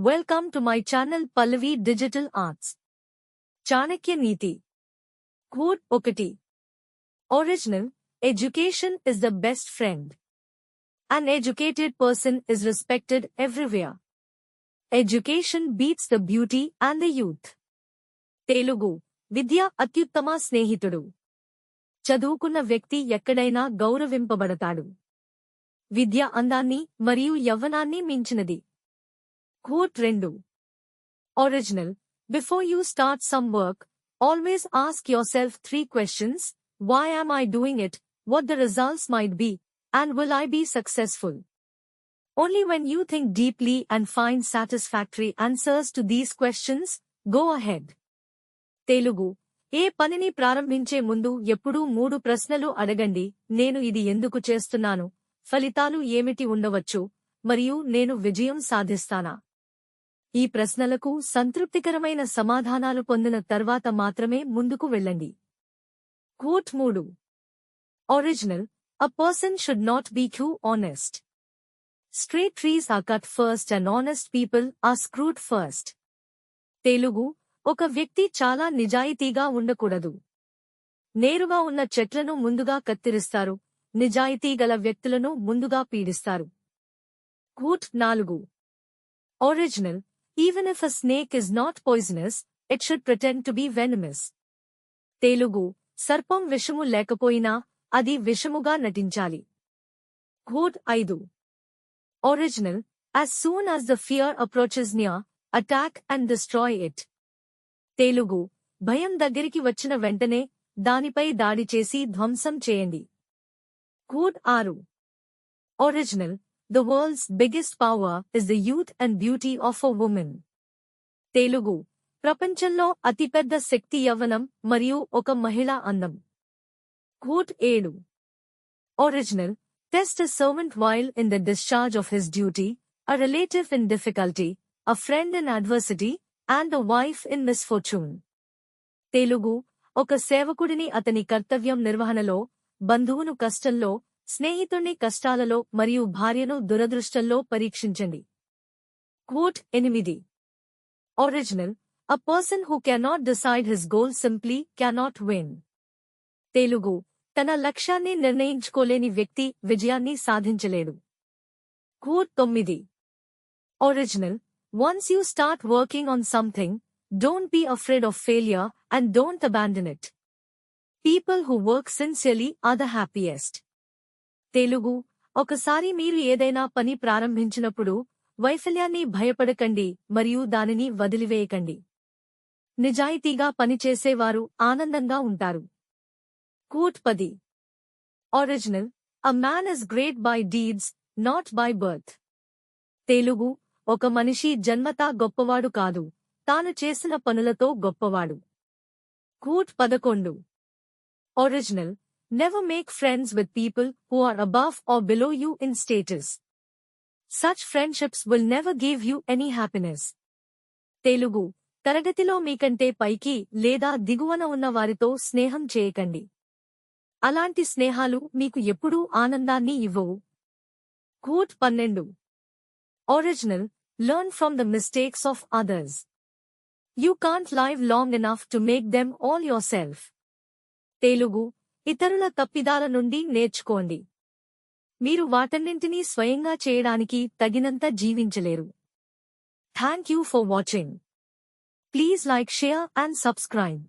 Welcome to my channel Pallavi Digital Arts. Chanakya Niti. Quote 1. Original, education is the best friend. An educated person is respected everywhere. Education beats the beauty and the youth. Telugu. Vidya అత్యుత్తమ స్నేహితుడు. చదువుకున్న వ్యక్తి ఎక్కడైనా గౌరవింపబడతాడు. విద్య అందాన్ని మరియు యవ్వనాన్ని మించినది. Quote 2. Original. Before you start some work, always ask yourself 3 questions. Why am I doing it? What the results might be? And will I be successful? Only when you think deeply and find satisfactory answers to these questions, go ahead. Telugu. ఏ పనిని ప్రారంభించే ముందు ఎప్పుడూ 3 ప్రశ్నలు అడగండి. నేను ఇది ఎందుకు చేస్తున్నాను? ఫలితాలు ఏమిటి ఉండవచ్చు? మరియు నేను విజయం సాధిస్తానా? ఈ ప్రశ్నలకు సంతృప్తికరమైన సమాధానాలు పొందిన తర్వాత మాత్రమే ముందుకు వెళ్ళండి. Quote 3. Original. A person should not be too honest. Straight trees are cut first and honest people are screwed first. Telugu. ఒక వ్యక్తి చాలా నిజాయితీగా ఉండకూడదు. నేరుగా ఉన్న చెట్లను ముందుగా కత్తిరిస్తారు, నిజాయితీ గల వ్యక్తులను ముందుగా పీడిస్తారు. Quote 4. Original. Even if a snake is not poisonous, it should pretend to be venomous. Telugu. సర్పం విషము లేకపోయినా అది విషముగా నటించాలి. Quote 5. Original. As soon as the fear approaches near, attack and destroy it. Telugu. భయం దగ్గరికి వచ్చిన వెంటనే దానిపై దాడి చేసి ధ్వంసం చేయండి. Quote 6. Original. The world's biggest power is the youth and beauty of a woman. Telugu. ప్రపంచంలో అతిపెద్ద శక్తి యవ్వనం మరియు ఒక మహిళ అందం. Quote 7. Original. Test a servant while in the discharge of his duty, a relative in difficulty, a friend in adversity, and a wife in misfortune. Telugu. ఒక సేవకుడిని అతని కర్తవ్యం నిర్వహణలో, బంధువును కష్టంలో, స్నేహితుణ్ణి కష్టాలలో మరియు భార్యను దురదృష్టంలో పరీక్షించండి. Quote 8. Original. A person who cannot decide his goal simply cannot win. Telugu. తన లక్ష్యాన్ని నిర్ణయించుకోలేని వ్యక్తి విజయాన్ని సాధించలేడు. Quote 9. Original. Once you start working on something, don't be afraid of failure and don't abandon it. People who work sincerely are the happiest. Telugu. ఒకసారి మీరు ఏదైనా పని ప్రారంభించినప్పుడు వైఫల్యాన్ని భయపడకండి మరియు దానిని వదిలివేయకండి. నిజాయితీగా పనిచేసేవారు ఆనందంగా ఉంటారు. Quote 10. Original. A man is great by deeds, not by birth. Telugu. ఒక మనిషి జన్మతా గొప్పవాడు కాదు, తాను చేసిన పనులతో గొప్పవాడు. Quote 11. Original. Never make friends with people who are above or below you in status. Such friendships will never give you any happiness. Telugu. తరగతిలో మీకంటే పైకి లేదా దిగువన ఉన్న వారితో స్నేహం చేయకండి. అలాంటి స్నేహాలు మీకు ఎప్పుడూ ఆనందాన్ని ఇవ్వవు. Quote 12. Original. Learn from the mistakes of others. You can't live long enough to make them all yourself. Telugu. ఇతరుల తప్పిదాల నుండి నేర్చుకోండి. మీరు వాటన్నింటినీ స్వయంగా చేయడానికి తగినంత జీవించలేరు. Thank you for watching. Please like, share and subscribe.